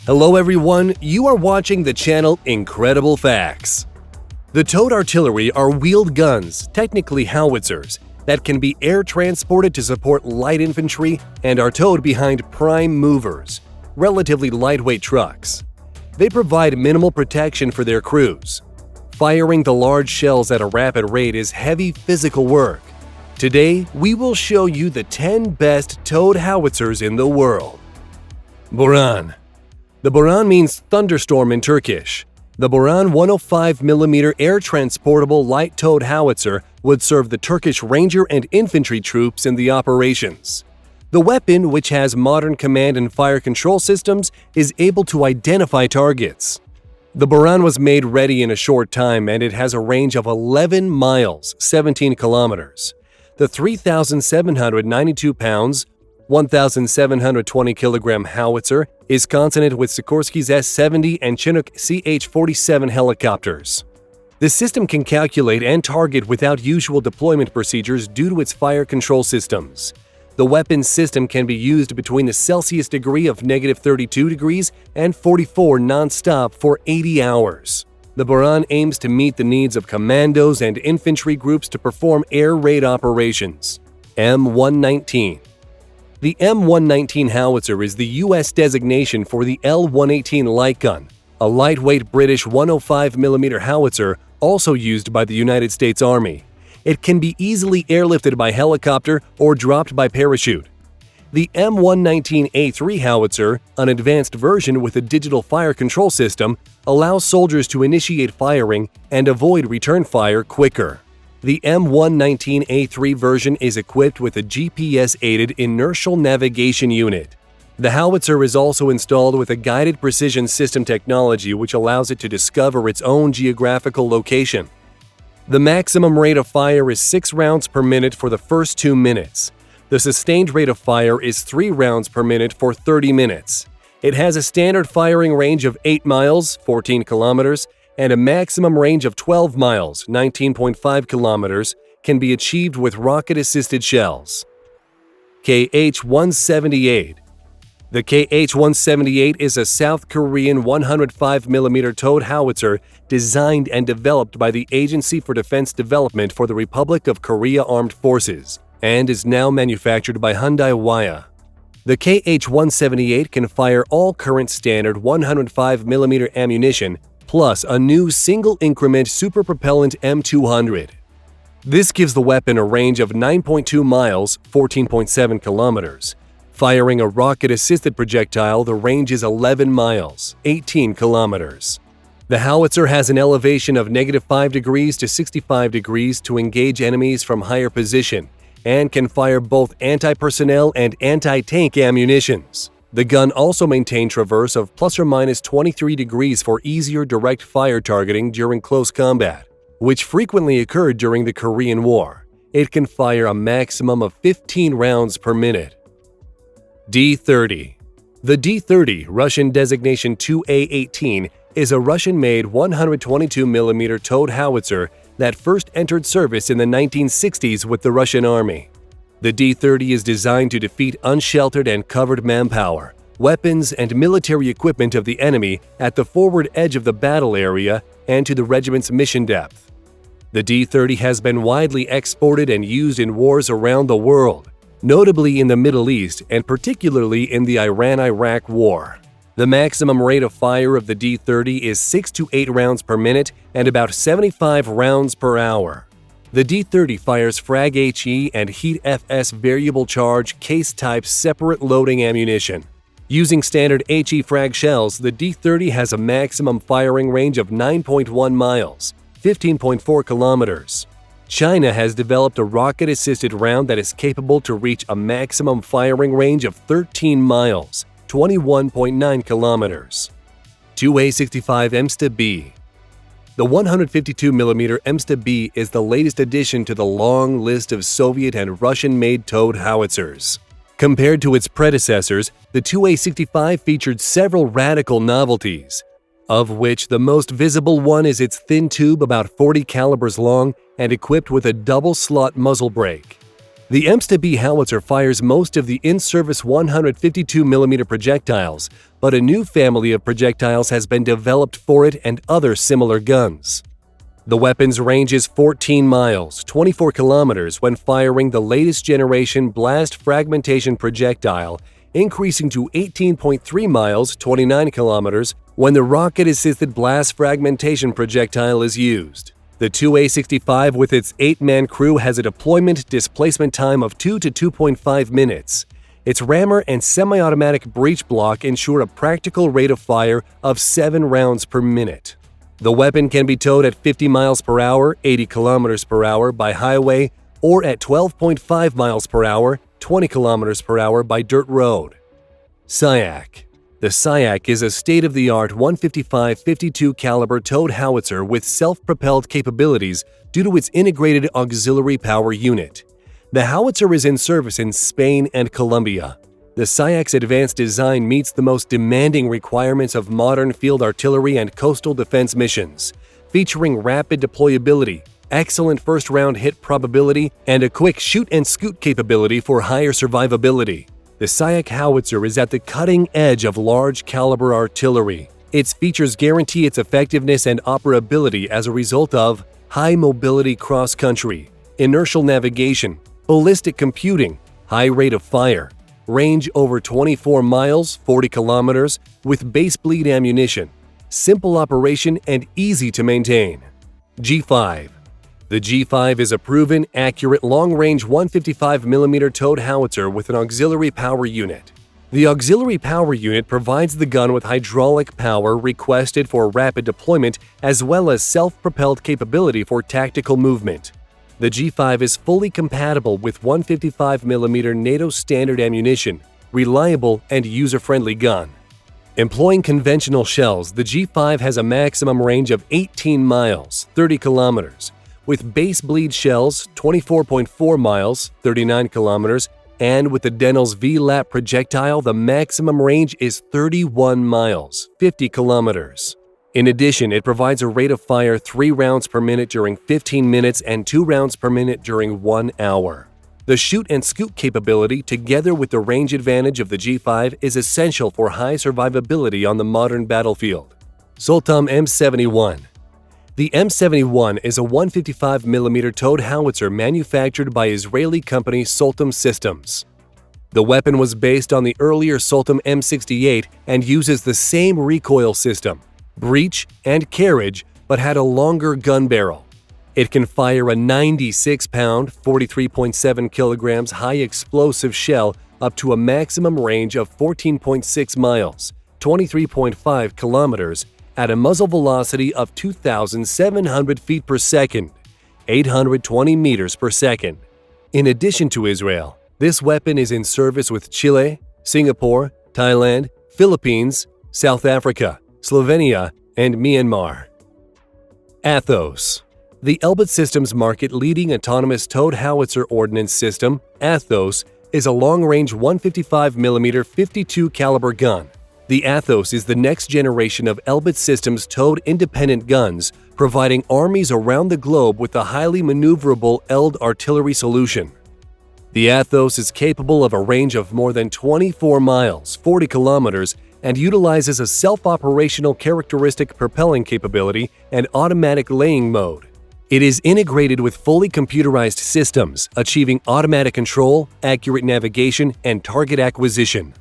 Hello everyone, you are watching the channel Incredible Facts. The towed artillery are wheeled guns, technically howitzers, that can be air transported to support light infantry and are towed behind prime movers, relatively lightweight trucks. They provide minimal protection for their crews. Firing the large shells at a rapid rate is heavy physical work. Today, we will show you the 10 best towed howitzers in the world. Baran. The Baran means thunderstorm in Turkish. The Baran 105mm air transportable light towed howitzer would serve the Turkish Ranger and infantry troops in the operations. The weapon, which has modern command and fire control systems, is able to identify targets. The Baran was made ready in a short time and it has a range of 11 miles, 17 kilometers. The 3,792 pounds, 1,720 kilogram howitzer is consonant with Sikorsky's S-70 and Chinook CH-47 helicopters. The system can calculate and target without usual deployment procedures due to its fire control systems. The weapon system can be used between the Celsius degree of -32 degrees and 44 non-stop for 80 hours. The Baran aims to meet the needs of commandos and infantry groups to perform air raid operations. M119. The M119 howitzer is the U.S. designation for the L118 light gun, a lightweight British 105mm howitzer also used by the United States Army. It can be easily airlifted by helicopter or dropped by parachute. The M119A3 howitzer, an advanced version with a digital fire control system, allows soldiers to initiate firing and avoid return fire quicker. The M119A3 version is equipped with a GPS-aided inertial navigation unit. The howitzer is also installed with a guided precision system technology which allows it to discover its own geographical location. The maximum rate of fire is 6 rounds per minute for the first 2 minutes. The sustained rate of fire is 3 rounds per minute for 30 minutes. It has a standard firing range of 8 miles, 14 kilometers, and a maximum range of 12 miles, 19.5 kilometers, can be achieved with rocket-assisted shells. KH-178. The KH-178 is a South Korean 105mm towed howitzer designed and developed by the Agency for Defense Development for the Republic of Korea Armed Forces and is now manufactured by Hyundai Waya. The KH-178 can fire all current standard 105mm ammunition plus a new single-increment superpropellant M200. This gives the weapon a range of 9.2 miles, 14.7 kilometers. Firing a rocket-assisted projectile, the range is 11 miles, 18 kilometers. The howitzer has an elevation of -5 degrees to 65 degrees to engage enemies from higher position and can fire both anti-personnel and anti-tank ammunitions. The gun also maintains traverse of ±23 degrees for easier direct fire targeting during close combat, which frequently occurred during the Korean War. It can fire a maximum of 15 rounds per minute. D-30. The D-30, Russian designation 2A-18, is a Russian-made 122mm towed howitzer that first entered service in the 1960s with the Russian Army. The D-30 is designed to defeat unsheltered and covered manpower, weapons, and military equipment of the enemy at the forward edge of the battle area and to the regiment's mission depth. The D-30 has been widely exported and used in wars around the world, notably in the Middle East and particularly in the Iran-Iraq War. The maximum rate of fire of the D-30 is 6 to 8 rounds per minute and about 75 rounds per hour. The D-30 fires Frag HE and Heat FS variable charge case-type separate loading ammunition. Using standard HE frag shells, the D-30 has a maximum firing range of 9.1 miles, 15.4 kilometers. China has developed a rocket-assisted round that is capable to reach a maximum firing range of 13 miles, 21.9 kilometers. 2A65 Msta-B. The 152mm Msta-B is the latest addition to the long list of Soviet and Russian-made towed howitzers. Compared to its predecessors, the 2A65 featured several radical novelties, of which the most visible one is its thin tube about 40 calibers long and equipped with a double-slot muzzle brake. The Emsta B howitzer fires most of the in-service 152mm projectiles, but a new family of projectiles has been developed for it and other similar guns. The weapon's range is 14 miles, 24 kilometers when firing the latest generation blast fragmentation projectile, increasing to 18.3 miles, 29 kilometers when the rocket-assisted blast fragmentation projectile is used. The 2A-65 with its 8-man crew has a deployment displacement time of 2 to 2.5 minutes. Its rammer and semi-automatic breech block ensure a practical rate of fire of 7 rounds per minute. The weapon can be towed at 50 miles per hour, 80 kilometers per hour by highway, or at 12.5 miles per hour, 20 kilometers per hour by dirt road. Sayak. The Sayak is a state-of-the-art 155-52 caliber towed howitzer with self-propelled capabilities due to its integrated auxiliary power unit. The howitzer is in service in Spain and Colombia. The Sayak's advanced design meets the most demanding requirements of modern field artillery and coastal defense missions, featuring rapid deployability, excellent first-round hit probability, and a quick shoot-and-scoot capability for higher survivability. The Sayak howitzer is at the cutting edge of large-caliber artillery. Its features guarantee its effectiveness and operability as a result of high-mobility cross-country, inertial navigation, ballistic computing, high rate of fire, range over 24 miles, 40 kilometers, with base bleed ammunition, simple operation and easy to maintain. G5. The G5 is a proven, accurate, long-range 155mm towed howitzer with an auxiliary power unit. The auxiliary power unit provides the gun with hydraulic power requested for rapid deployment as well as self-propelled capability for tactical movement. The G5 is fully compatible with 155mm NATO standard ammunition, reliable and user-friendly gun. Employing conventional shells, the G5 has a maximum range of 18 miles, 30 kilometers, with base bleed shells 24.4 miles, 39 kilometers, and with the Denel's V-Lap projectile, the maximum range is 31 miles, 50 kilometers. In addition, it provides a rate of fire 3 rounds per minute during 15 minutes and 2 rounds per minute during 1 hour. The shoot-and-scoot capability, together with the range advantage of the G5, is essential for high survivability on the modern battlefield. Soltam M71. The M71 is a 155mm towed howitzer manufactured by Israeli company Soltam Systems. The weapon was based on the earlier Soltam M68 and uses the same recoil system, breech, and carriage, but had a longer gun barrel. It can fire a 96-pound, 43.7 kilograms high-explosive shell up to a maximum range of 14.6 miles, 23.5 kilometers, at a muzzle velocity of 2,700 feet per second, 820 meters per second. In addition to Israel, this weapon is in service with Chile, Singapore, Thailand, Philippines, South Africa, Slovenia, and Myanmar. Athos. The Elbit Systems market-leading autonomous towed howitzer ordnance system, Athos, is a long-range 155mm 52 caliber gun. The Athos is the next generation of Elbit Systems towed independent guns, providing armies around the globe with a highly maneuverable ELD artillery solution. The Athos is capable of a range of more than 24 miles, 40 kilometers, and utilizes a self-operational characteristic propelling capability and automatic laying mode. It is integrated with fully computerized systems, achieving automatic control, accurate navigation, and target acquisition.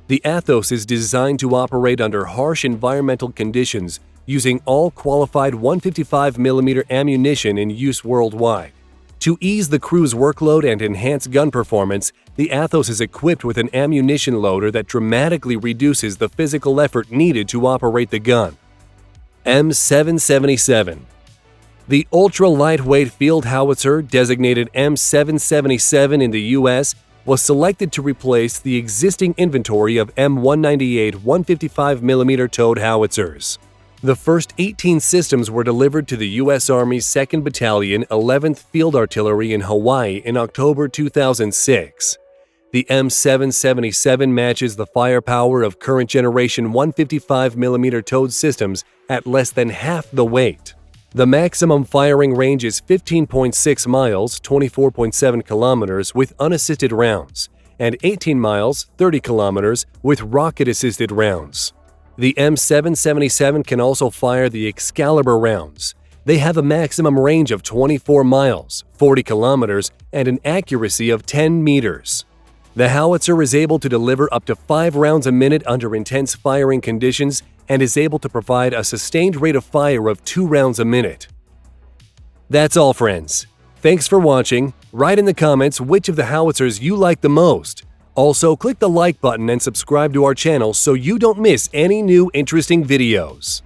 The Athos is designed to operate under harsh environmental conditions using all qualified 155mm ammunition in use worldwide. To ease the crew's workload and enhance gun performance, the Athos is equipped with an ammunition loader that dramatically reduces the physical effort needed to operate the gun. M777. The ultra-lightweight field howitzer, designated M777 in the U.S., was selected to replace the existing inventory of M198 155mm towed howitzers. The first 18 systems were delivered to the U.S. Army's 2nd Battalion, 11th Field Artillery in Hawaii in October 2006. The M777 matches the firepower of current generation 155mm towed systems at less than half the weight. The maximum firing range is 15.6 miles, 24.7 kilometers with unassisted rounds, and 18 miles, 30 kilometers with rocket-assisted rounds. The M777 can also fire the Excalibur rounds. They have a maximum range of 24 miles, 40 kilometers, and an accuracy of 10 meters. The howitzer is able to deliver up to 5 rounds a minute under intense firing conditions and is able to provide a sustained rate of fire of 2 rounds a minute. That's all, friends. Thanks for watching. Write in the comments which of the howitzers you like the most. Also, click the like button and subscribe to our channel so you don't miss any new interesting videos.